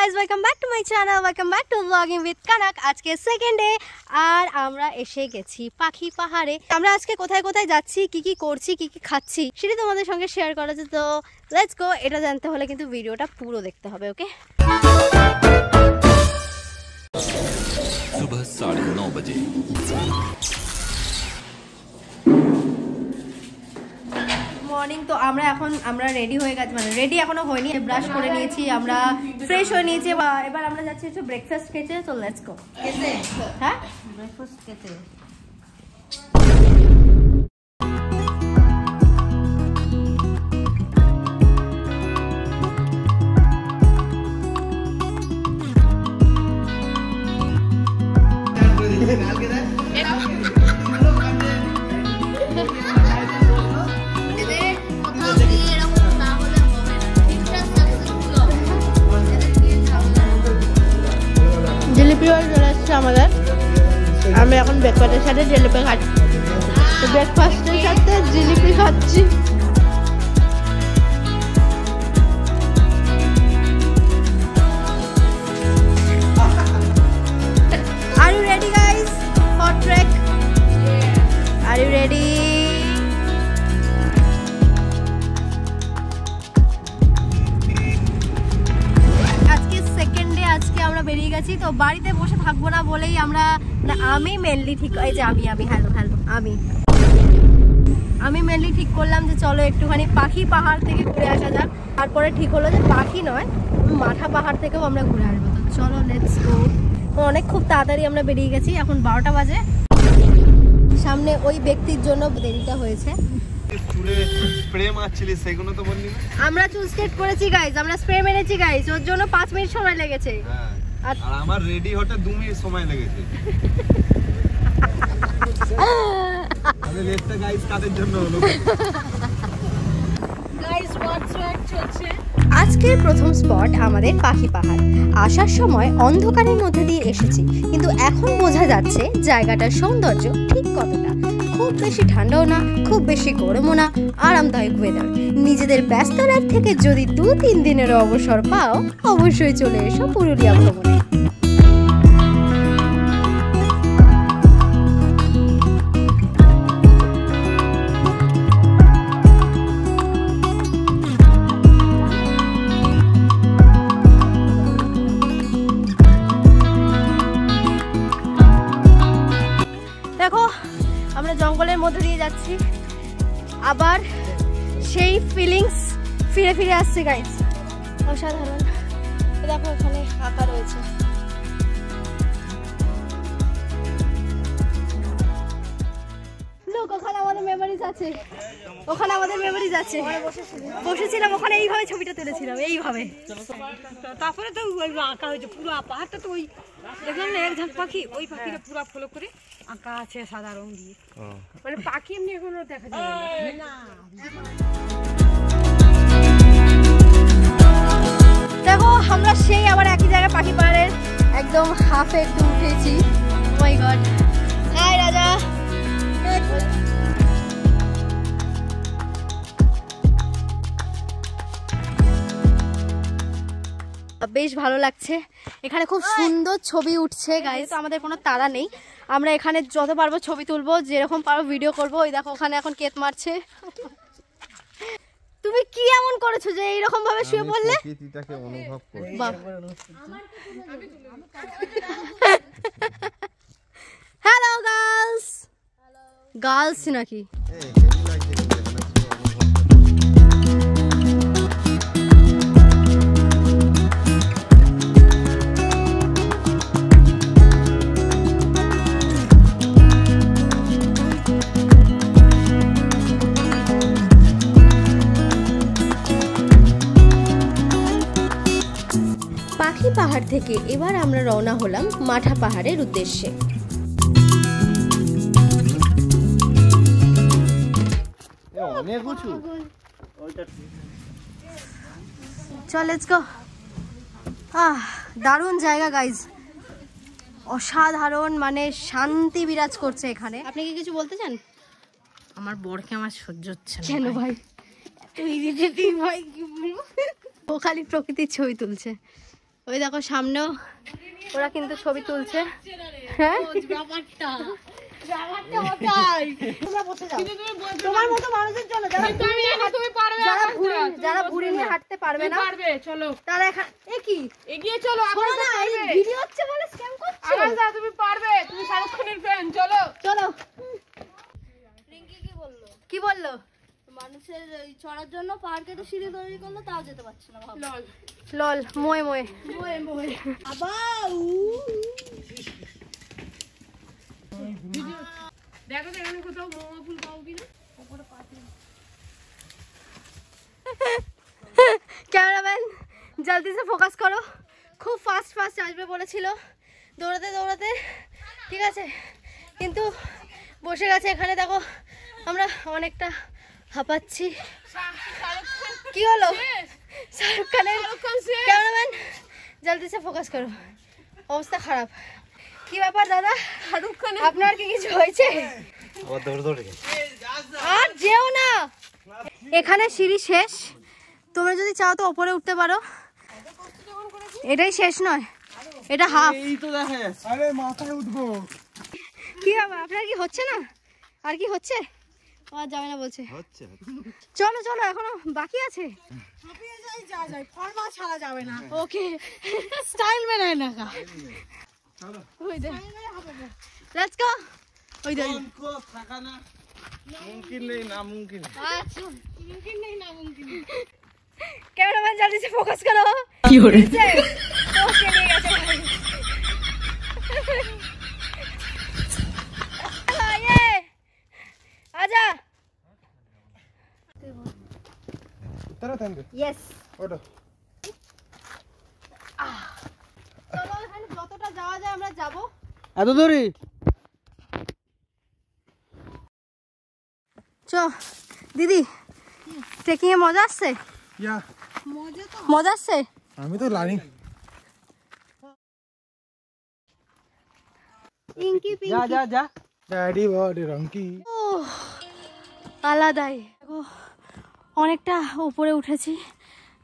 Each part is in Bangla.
guys, welcome back to my channel. Welcome back to vlogging with Kanak. আজকে সেকেন্ড ডে আর আমরা এসে গেছি পাখি পাহাড়ে। আমরা আজকে কোথায় কোথায় যাচ্ছি, কি কি করছি, কি কি খাচ্ছি সেটা তোমাদের সঙ্গে শেয়ার করা আছে। তো লেটস গো। এটা জানতে হলে কিন্তু ভিডিওটা পুরো দেখতে হবে, ওকে? सुबह 9:30 बजे। মর্নিং। তো আমরা রেডি হয়ে গেছি, মানে রেডি এখনো হয়নি, ব্রাশ করে নিয়েছি, আমরা ফ্রেশ হয়ে নিয়েছি। এবার আমরা যাচ্ছি একটু ব্রেকফাস্ট খেতে। তো লেটস গো। হ্যাঁ, ব্রেকফাস্ট খেতে। জিলিপি চলে আসছে আমাদের। আমি এখন ব্রেকফাস্টের সাথে জিলিপি খাচ্ছি। ব্রেকফাস্টের সাথে জিলিপি খাচ্ছি। Are you ready guys for trek? Are you ready? আজকে আমরা বেরিয়ে গেছি। তো বাড়িতে বসে থাকবো না বলেই আমি মেনলি ঠিক, এই যে আমি মেনলি ঠিক করলাম যে চলো একটুখানি পাখি পাহাড় থেকে ঘুরে আসা যাক। তারপরে ঠিক হলো যে পাখি নয়, মাঠা পাহাড় থেকেও আমরা ঘুরে আসবো। তো চলো লেটস গো। অনেক খুব তাড়াতাড়ি আমরা বেরিয়ে গেছি, এখন 12টা বাজে। সামনে ওই ব্যক্তির জন্য দেরিটা হয়েছে। আমরা চুল স্ট্রেট করেছি গাইস, আমরা স্প্রে মেরেছি গাইস, ওর জন্য 5 মিনিট সময় লেগেছে। আর আমার রেডি হতে 2 মিনিট সময় লেগেছে। আরে লেটটা গাইস কাদের জন্য হলো? গাইস হোয়াটস ওয়াট চলছে। আজকের প্রথম স্পট আমাদের পাখি পাহাড়। আসার সময় অন্ধকারের মধ্যে দিয়ে এসেছি, কিন্তু এখন বোঝা যাচ্ছে জায়গাটার সৌন্দর্য ঠিক কতটা। খুব বেশি ঠান্ডাও না, খুব বেশি গরমও না, আরামদায়ক ওয়েদার। নিজেদের ব্যস্ত লাইফ থেকে যদি 2-3 দিনের অবসর পাও, অবশ্যই চলে এসো পুরুলিয়া ভ্রমণে। দেখো আমরা জঙ্গলের মধ্যে দিয়ে যাচ্ছি, আবার সেই ফিলিংস ফিরে ফিরে আসছে গাইস। অসাধারণ। দেখো ওখানে আঁকা রয়েছে। লোক ওখানে আমাদের মেমোরিজ আছে, ওখানে আমাদের মেমোরিজ আছে। বসেছিলাম ওখানে, এইভাবে ছবিটা তুলেছিলাম, এইভাবে। তারপরে তো ওই আঁকা হয়েছে পুরো পাহাড়টা। তো ওই দেখলাম না এক ঝাঁক পাখি, ওই পাখিটা পুরো ফলো করে আঁকা আছে সাদা রং দিয়ে। মানে পাখি এমনি এখনো দেখা যায় না। দেখো আমরা সেই আবার একই জায়গায় পাখি পাহাড়ের একদম হাফে একটু উঠেছি। ও মাই গড। হাই রাজা। বেশ ভালো লাগছে এখানে, খুব সুন্দর ছবি উঠছে গাইস। আমাদের কোনো তাড়া নেই, আমরা এখানে যত পারবো ছবি তুলবো, যেরকম পারবো ভিডিও করবো। ওই দেখো ওখানে এখন কেত মারছে। তুমি কি এমন করেছো যে এইরকম ভাবে শুয়ে পড়লে? Hello girls. গার্লস নাকি? পাখি পাহাড় থেকে এবার আমরা রওনা হলাম মাঠা পাহাড়ের উদ্দেশ্যে। চল লেটস গো। দারুণ জায়গা গাইজ, অসাধারণ, মানে শান্তি বিরাজ করছে এখানে। আপনি কি কিছু বলতে চান? আমার বরকে আমার সহ্য হচ্ছে না। কেন ভাই? ও খালি প্রকৃতির ছবি তুলছে। ওই দেখো সামনেও ওরা কিন্তু ছবি তুলছে। হ্যাঁ তোমার মতো মানুষের জন্য যারা ভুঁড়ি নিয়ে হাঁটতে পারবে না তারা কি এগিয়ে চলো, ভিডিও হচ্ছে বলে স্ক্যাম করছো। তুমি পারবে, তুমি শাহরুখ খানের ফ্যান, চলো চলো। রিঙ্কি কি বললো? কি বললো? মানুষের চড়ার জন্য পার্কে তো সিঁড়ি তৈরি করলো, তাও যেতে পারছে না। লল লল মোয়ে মোয়ে দেখো তো এখানে কোথাও মোমো ফুল পাও কিনা। ক্যামেরাম্যান জলদি সে ফোকাস করো, খুব ফাস্ট ফাস্ট আসবে বলেছিল দৌড়াতে দৌড়াতে, ঠিক আছে, কিন্তু বসে গেছে এখানে। দেখো আমরা অনেকটা হাঁপাচ্ছি। কি হলো? শাহরুখ খানের। ক্যামেরাম্যান জলদি সে ফোকাস করো, অবস্থা খারাপ। কি ব্যাপার দাদা, শাহরুখ খান আপনার কি কিছু হয়েছে? আর যেও না, এখানে সিঁড়ি শেষ। তোমরা যদি চাও তো উপরে উঠতে পারো, এটাই শেষ নয়, এটা হাফ। এই তো দেখা যাচ্ছে। আরে মাথায় উঠবো। কি হবে, আপনার কি হচ্ছে না? আর কি হচ্ছে? আর যাবে না বলছে। হচ্ছে। চলো চলো, এখনো বাকি আছে। ফর্মা ছাড়া যাবে না, ওকে স্টাইল মেনে না। চলো। ওই দে, লেটস গো। ওই দে को থাকা না মুমকিন নেই, না মুমকিন। আচ্ছা, মুমকিন নেই, না মুমকিন। ক্যামেরাম্যান জলদি से फोकस करो। কি হলো? ওকে নিয়ে গেছে ভাই। ये आजा। তারা থামবে। यस ওঠো। চলো, এখানে যতটা যাওয়া যায় আমরা যাব। এত দূরে? চো দিদি, ট্রেকিং এ মজা আসছে? ইয়া মজা আসছে? আমি তো লানি। ইঙ্কি পিঙ্কি যা যা যা। ড্যাডি বডি রঙ্কি। আলাদাই। দেখো অনেকটা উপরে উঠেছি,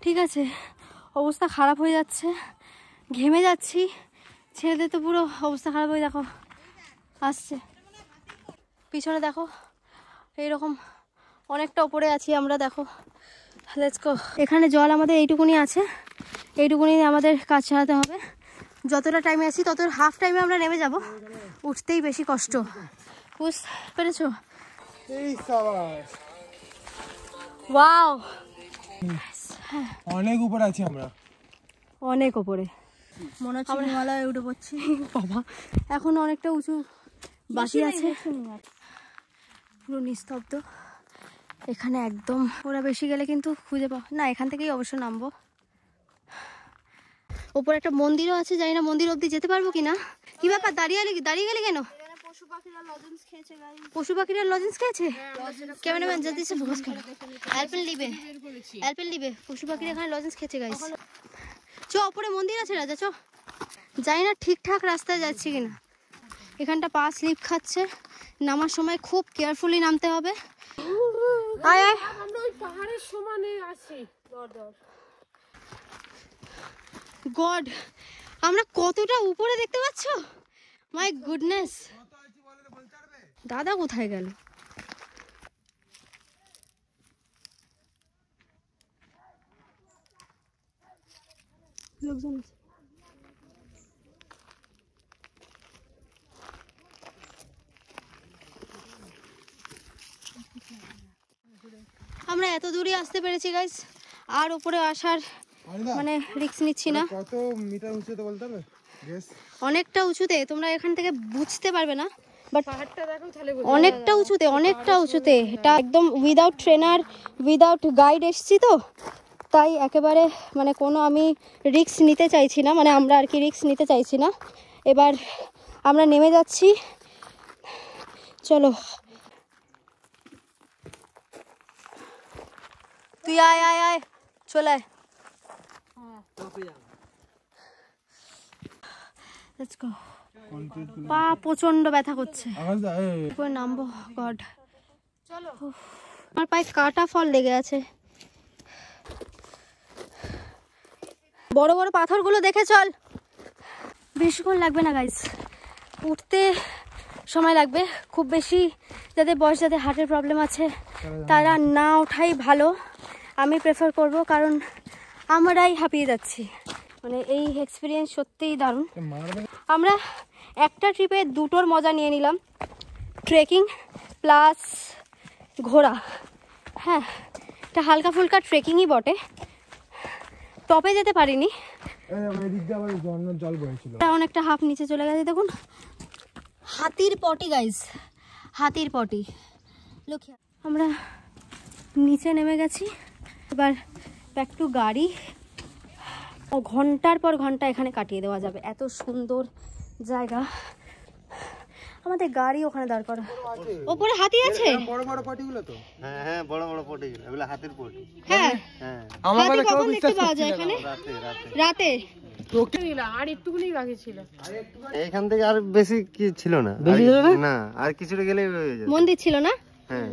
ঠিক আছে, অবস্থা খারাপ হয়ে যাচ্ছে, ঘেমে যাচ্ছি, ছেলেদের তো পুরো অবস্থা খারাপ হয়ে, দেখো আসছে পিছনে, দেখো এইরকম অনেকটা উপরে আছি আমরা। দেখো লেটস গো। এখানে জল আমাদের এইটুকুনি আছে, এইটুকুনি আমাদের কাজ চালাতে হবে। যতটা টাইমে আছি তত হাফ টাইমে আমরা নেমে যাব, উঠতেই বেশি কষ্ট, বুঝতে পেরেছো? এই সাবাস। ওয়াও, অনেক উপরে আছি আমরা। অনেক উপরে, মনে হচ্ছে হিমালয়ে উঠে পড়ছি। বাবা এখন অনেকটা উঁচু বাকি আছে, পুরো নিস্তব্ধ এখানে একদম। ওরা বেশি গেলে কিন্তু খুঁজে পাও না, এখান থেকেই অবশ্য নামবো। ওপরে একটা মন্দিরও আছে, জানি না মন্দির অবধি যেতে পারবো কিনা। কি ব্যাপার, দাঁড়িয়ে গেলে কেন? পশু পাখিরা লজেন্স খেয়েছে গাইস। পশু পাখিরা লজেন্স খেয়েছে? ক্যামেরাম্যান জলদি সে ফোকাস করো, অ্যালপেন লিবে। পশু পাখিরা এখানে লজেন্স খেয়েছে গাইস। চো, ওপরে মন্দির আছে রাজা, চো। জানি না ঠিকঠাক রাস্তায় যাচ্ছি কিনা। এখানটা পা স্লিপ খাচ্ছে, নামার সময় খুব কেয়ারফুলি নামতে হবে। আয় আয়, আমরা ওই পাহাড়ের সমানে আছি। গড, আমরা কতটা উপরে দেখতে পাচ্ছ? My goodness. দাদা কোথায় গেল? লোকজন আছে। আমরা এত দূরে আসতে পেরেছি গাইস, আর উপরে আসার মানে রিস্ক নিচ্ছি না। কত মিটার উঁচুতে বলতে হবে? গেস। অনেকটা উঁচুতে, তোমরা এখান থেকে বুঝতে পারবে না, বাট পাহাড়টা দেখো তাহলে অনেকটা উঁচুতে। এটা একদম উইদাউট ট্রেনার, উইদাউট গাইড এসছি তো, তাই একেবারে মানে কোনো আমি রিস্ক নিতে চাইছি না, মানে আমরা আর কি রিস্ক নিতে চাইছি না। এবার আমরা নেমে যাচ্ছি, চলো। তুই আয় আয় আয়, চলে আয়। Let's go. পা প্রচন্ড ব্যথা করছে, উপরে নামবো। গড, চলো। আমার পায়ে কাটা ফল লেগে আছে। বড় বড় পাথরগুলো দেখে চল। বেশিক্ষণ লাগবে না গাইস, উঠতে সময় লাগবে খুব বেশি। যাদের বয়স, যাদের হার্টের প্রবলেম আছে তারা না ওঠাই ভালো, আমি প্রেফার করব, কারণ আমরাই হাঁপিয়ে যাচ্ছি। মানে এই এক্সপিরিয়েন্স সত্যিই দারুণ। আমরা একটা ট্রিপে দুটোর মজা নিয়ে নিলাম, ট্রেকিং প্লাস ঘোরা। হ্যাঁ, এটা হালকা ফুলকা ট্রেকিংই বটে, টপে যেতে পারিনি, অনেকটা হাফ নিচে চলে গেছে। দেখুন হাতির পটি গাইস, হাতির পটি। লক্ষ্য আমরা নিচে নেমে গেছি, এবার ব্যাক টু গাড়ি। ঘন্টার পর ঘন্টা এখানে কাটিয়ে দেওয়া যাবে, এত সুন্দর জায়গা। আমাদের গাড়ি ওখানে দাঁড় করা। ওপরে হাতি আছে, বড় বড় পটিগুলো তো। হ্যাঁ হ্যাঁ, বড় বড় পটিগুলো, এগুলো হাতির পটি। হ্যাঁ হ্যাঁ, হাতি কখন দেখতে পাওয়া যায় এখানে? রাতে। আর একটুখানি বাকি ছিল, এইখান থেকে আর বেশি কি ছিল না, না আর কিছুটা গেলেই হয়ে যাবে। মন্দির ছিল না? হ্যাঁ,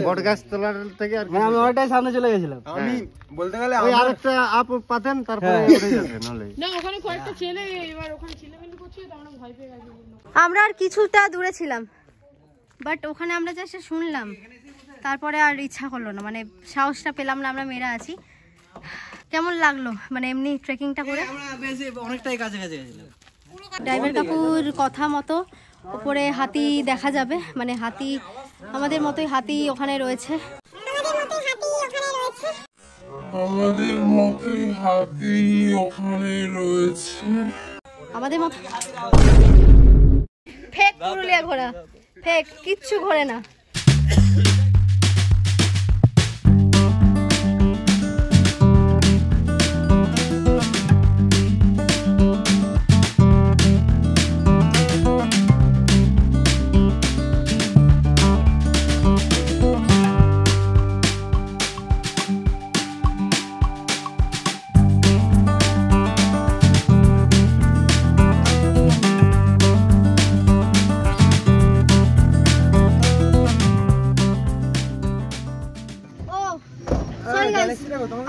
বট গাছ তলার থেকে আর আমি ওটাই সামনে চলে গেছিলাম। আমি বলতে গেলে ওই আরেকটা আপ পাতেন, তারপরে উঠে যাবে নলে। না ওখানে কয়েকটা ছেলে, এবার ওখানে ছেলেমেলে করছিল তো আমরা ভয় পেয়ে গেছি। আমরা আর কিছুটা দূরে ছিলাম, বাট ওখানে আমরা যা শুনলাম তারপরে আর ইচ্ছা করলো না, মানে সাহসটা পেলাম না। আমরা মেয়েরা আছি। কেমন লাগলো মানে এমনি ট্রেকিংটা করে? আমরা বেশ অনেকটাই কাছে কাছে গেছিলাম। ড্রাইভার কাকুর কথা মতো উপরে হাতি দেখা যাবে, মানে হাতি আমাদের মতোই হাতি ওখানে রয়েছে। আমাদের মতো ফেক পুরুলিয়া ঘোড়া, ফেক, কিচ্ছু ঘোরে না।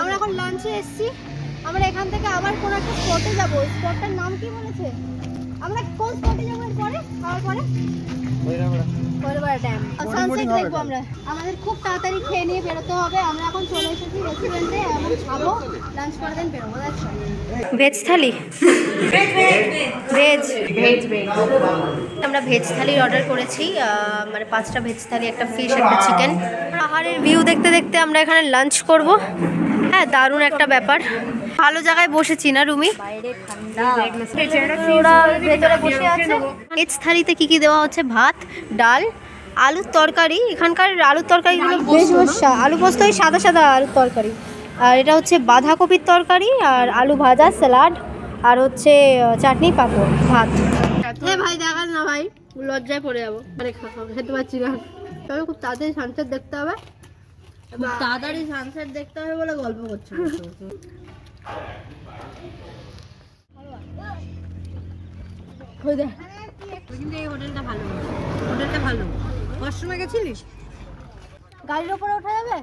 আমরা এখন লাঞ্চে এসেছি, আমরা এখান থেকে আবার কোন একটা স্পটে যাবো। স্পটটার নাম কি বলেছে? আমরা কোন স্পটে যাবো এরপরে? খাওয়ার পরে ড্যাম, সানসেট দেখবো আমরা। আমাদের খুব তাড়াতাড়ি খেয়ে নিয়ে বেরোতে হবে। আমরা এখন চলে এসেছি রেস্টুরেন্টে, এখন খাবো, লাঞ্চ করে দেন বেরোবো। ভেজ থালি, ভেজ আমরা ভেজ থালির অর্ডার করেছি, মানে 5টা ভেজ থালি, একটা ফিশ, একটা চিকেন। পাহাড়ের ভিউ দেখতে দেখতে আমরা এখানে লাঞ্চ করব। হ্যাঁ, দারুণ একটা ব্যাপার। ভালো জায়গায় বসেছি না রুমি? ভেতরে বসে আছে। ভেজ থালিতে কি কি দেওয়া হচ্ছে? ভাত, ডাল, আলুর তরকারি। এখানকার আলুর তরকারিগুলো বেশ আলু পোস্ত, সাদা সাদা আলুর তরকারি। আর এটা হচ্ছে বাঁধাকপির তরকারি, আর আলু ভাজা, স্যালাড, আর হচ্ছে চাটনি, পাঁপড়, ভাত। ভাই দেখাস না ভাই, লজ্জায় পড়ে যাবো। আরে খেতে পারছি না, তবে খুব তাড়াতাড়ি সানসেট দেখতে হবে। তাড়াতাড়ি সানসেট দেখতে হবে বলে গল্প করছে। কিন্তু এই হোটেলটা ভালো, হোটেলটা ভালো। ওয়াশরুমে গেছিলিস? গাড়ির ওপরে ওঠা যাবে?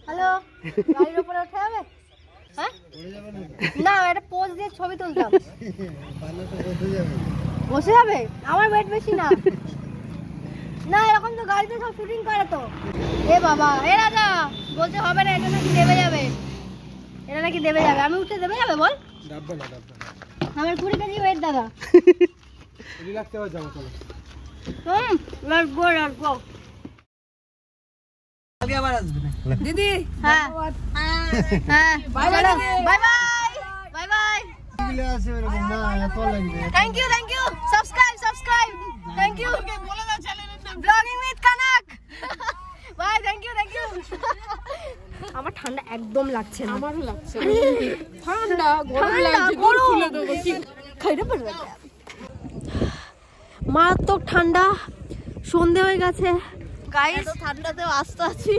হ্যালো, গাড়ির ওপরে ওঠা যাবে? হ্যাঁ না, একটা পোজ দিয়ে ছবি তুলতাম। বসে যাবে? আমার ওয়েট বেশি না। না এরকম তো গাড়িতে সব শুটিং করে তো। এ বাবা, এ রাজা বলছে হবে না, এটা নাকি দেবে যাবে, এটা নাকি দেবে যাবে। আমি উঠে দেবে যাবে বল? আমার 20 কেজি ওয়েট দাদা। রিল্যাক্স হয়ে যাও, চলো। Let's go, let's go. আগে আবার আসবে দিদি। হ্যাঁ হ্যাঁ, bye bye bye bye bye. Thank you, thank you. Subscribe, subscribe. Thank you. বলে দাও চ্যানেলের নাম, blogging with Kanak. Bye, thank you, thank you. আমার ঠান্ডা একদম লাগছে না। আমারও লাগছে ঠান্ডা, গরম লাগছে, গরম খুলে দেবো কি খাইতে পারবে? মারাত্মক ঠান্ডা, সন্ধে হয়ে গেছে গাইস। ঠান্ডাতেও আসতে আছি।